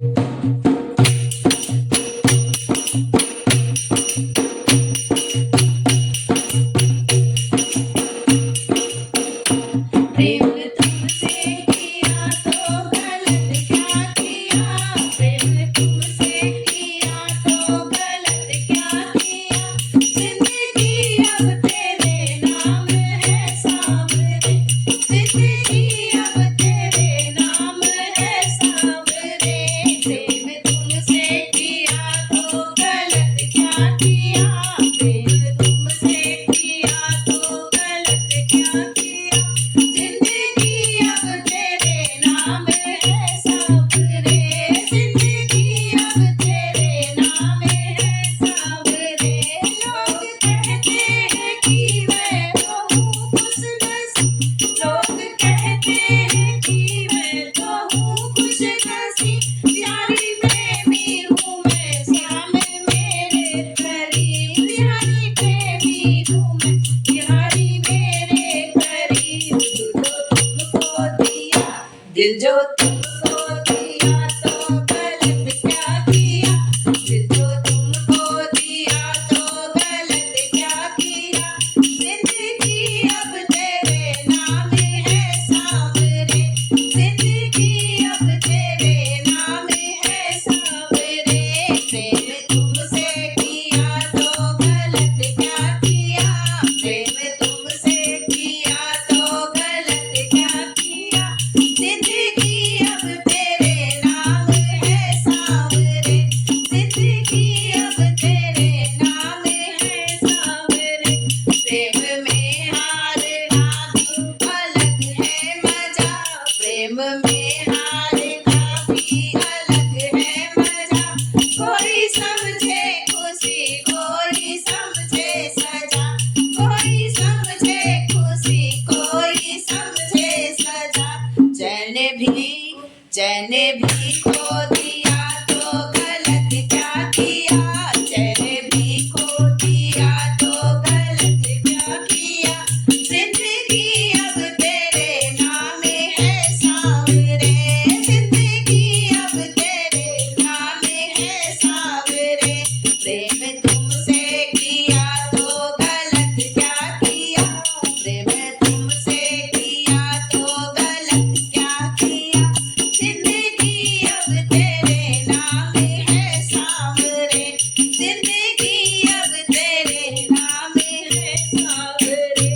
प्रेम तुमसे किया तो गलत क्या किया, प्रेम तुमसे किया तो गलत क्या किया, जिंदगी अब तेरे नाम है सांवरे, जिंदगी अब तेरे नाम है सांवरे, प्रेम तुमसे किया तो गलत क्या किया, प्रेम तुमसे किया तो गलत क्या किया, जिंदगी अब तेरे नाम है सांवरे, जिंदगी अब तेरे नाम है सांवरे, लोग कहते हैं कि मैं तो हूँ खुशनसीब, लोग कहते हैं कि मैं तो हूँ खुशनसीब, प्यारी प्रेमी हूँ मैं श्याम मेरे करीब, प्यारी प्रेमी हूँ मैं प्यारी मेरे करीब, दिल जो तुमको दिया तो गलत क्या किया, दिल जो तुमको दिया तो गलत क्या किया, जिंदगी अब तेरे नाम है सांवरे, जिंदगी अब तेरे नाम है सांवरे, प्रेम तुमसे किया तो गलत क्या किया, प्रेम तुमसे किया तो गलत क्या किया, जिंदगी अब तेरे नाम है सांवरे, जिंदगी अब तेरे नाम है सांवरे, प्रेम में हार भी अलग है मजा, प्रेम में हार भी अलग है मजा, कोई समझे खुशी कोई समझे सजा, कोई समझे खुशी कोई समझे सजा, चैन भी खो दिया तो गलत क्या किया, चैन भी खो दिया तो गलत क्या किया, जिंदगी अब तेरे नाम है सांवरे, जिंदगी अब तेरे नाम है सांवरे, प्रेम तुमसे किया तो गलत क्या किया, प्रेम तुमसे किया तो गलत क्या किया, जिंदगी अब तेरे नाम है सांवरे, जिंदगी अब तेरे नाम है सांवरे,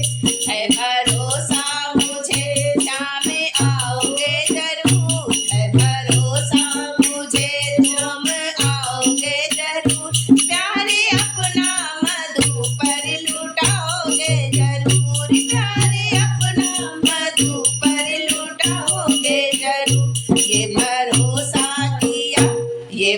है भरोसा मुझे शाम आओगे जरूर, है भरोसा मुझे तुम आओगे जरूर, प्यारे अपना मधु पर लुटाओगे जरूर, प्यारे अपना मधु पर लुटाओगे जरूर, ये भरोसा किया, ये